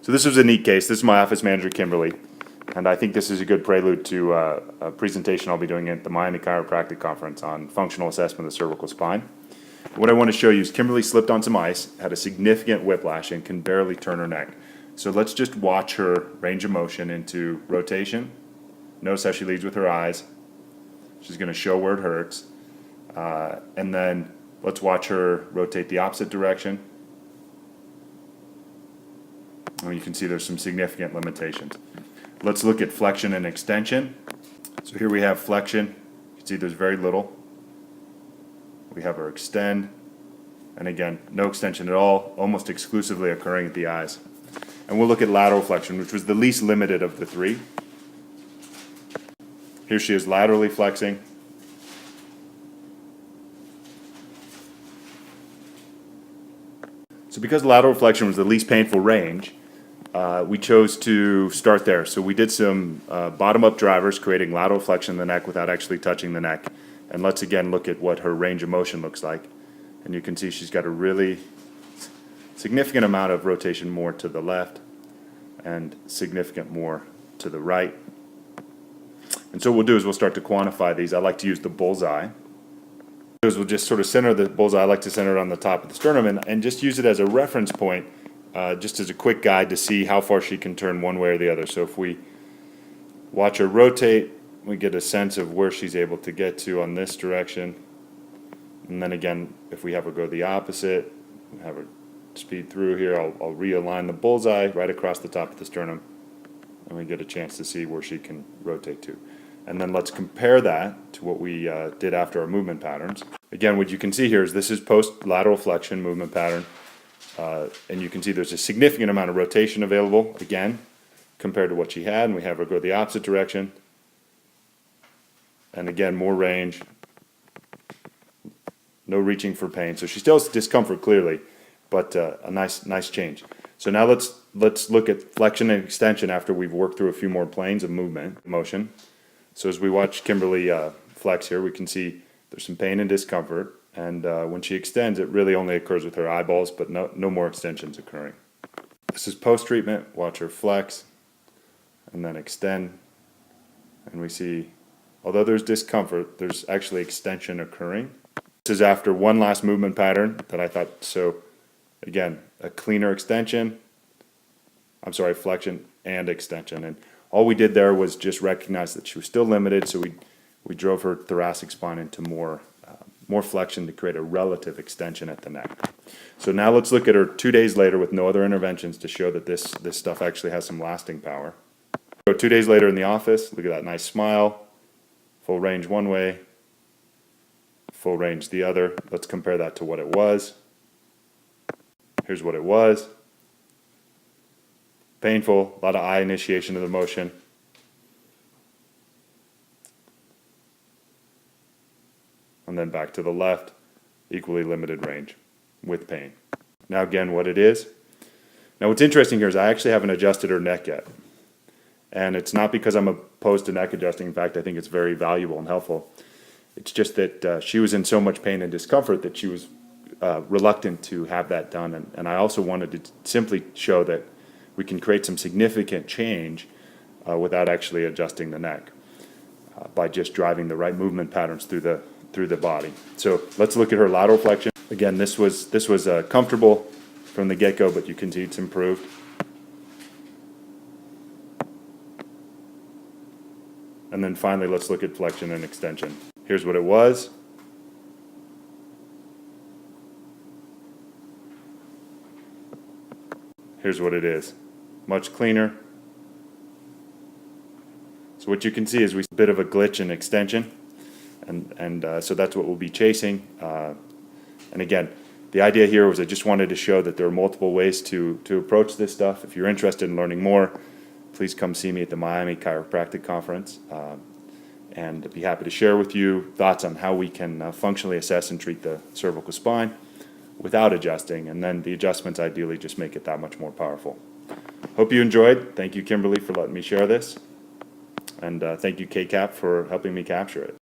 So this was a neat case. This is my office manager, Kimberly, and I think this is a good prelude to a presentation I'll be doing at the Miami Chiropractic Conference on functional assessment of the cervical spine. What I want to show you is Kimberly slipped on some ice, had a significant whiplash, and can barely turn her neck. So let's just watch her range of motion into rotation. Notice how she leads with her eyes. She's going to show where it hurts. And then let's watch her rotate the opposite direction. And you can see there's some significant limitations. Let's look at flexion and extension. So here we have flexion. You can see there's very little. We have her extend. And again, no extension at all, almost exclusively occurring at the eyes. And we'll look at lateral flexion, which was the least limited of the three. Here she is laterally flexing. So because lateral flexion was the least painful range, we chose to start there. So we did some bottom-up drivers, creating lateral flexion in the neck without actually touching the neck. And let's again look at what her range of motion looks like. And you can see she's got a really significant amount of rotation more to the left and significant more to the right. And so what we'll do is we'll start to quantify these. I like to use the bullseye. We'll just sort of center the bullseye. I like to center it on the top of the sternum and just use it as a reference point, just as a quick guide to see how far she can turn one way or the other. So if we watch her rotate, we get a sense of where she's able to get to on this direction. And then again, if we have her go the opposite, have her speed through here, I'll realign the bullseye right across the top of the sternum, and we get a chance to see where she can rotate to. And then let's compare that to what we did after our movement patterns. Again, what you can see here is this is post-lateral flexion movement pattern. And you can see there's a significant amount of rotation available, again, compared to what she had. And we have her go the opposite direction. And again, more range. No reaching for pain. So she still has discomfort, clearly, but a nice change. So now let's look at flexion and extension after we've worked through a few more planes of movement, motion. So as we watch Kimberly flex here, we can see there's some pain and discomfort, and when she extends, it really only occurs with her eyeballs, but no more extensions occurring. This is post-treatment. Watch her flex, and then extend, and we see, although there's discomfort, there's actually extension occurring. This is after one last movement pattern that I thought, so again, a cleaner extension, flexion and extension, and all we did there was just recognize that she was still limited, so we drove her thoracic spine into more flexion to create a relative extension at the neck. So now let's look at her 2 days later with no other interventions to show that this stuff actually has some lasting power. So 2 days later in the office, look at that nice smile, full range one way, full range the other. Let's compare that to what it was. Here's what it was. Painful, a lot of eye initiation of the motion. And then back to the left, equally limited range with pain. Now again, what it is. Now what's interesting here is I actually haven't adjusted her neck yet. And it's not because I'm opposed to neck adjusting. In fact, I think it's very valuable and helpful. It's just that she was in so much pain and discomfort that she was reluctant to have that done. And I also wanted to simply show that we can create some significant change without actually adjusting the neck by just driving the right movement patterns through the body. So let's look at her lateral flexion. Again, this was comfortable from the get-go, but you can see it's improved. And then finally, let's look at flexion and extension. Here's what it was. Here's what it is. Much cleaner. So what you can see is we see a bit of a glitch in extension, and so that's what we'll be chasing. And again, the idea here was I just wanted to show that there are multiple ways to approach this stuff. If you're interested in learning more, please come see me at the Miami Chiropractic Conference, and I'd be happy to share with you thoughts on how we can functionally assess and treat the cervical spine without adjusting, and then the adjustments ideally just make it that much more powerful. Hope you enjoyed. Thank you, Kimberly, for letting me share this, and thank you, KCAP, for helping me capture it.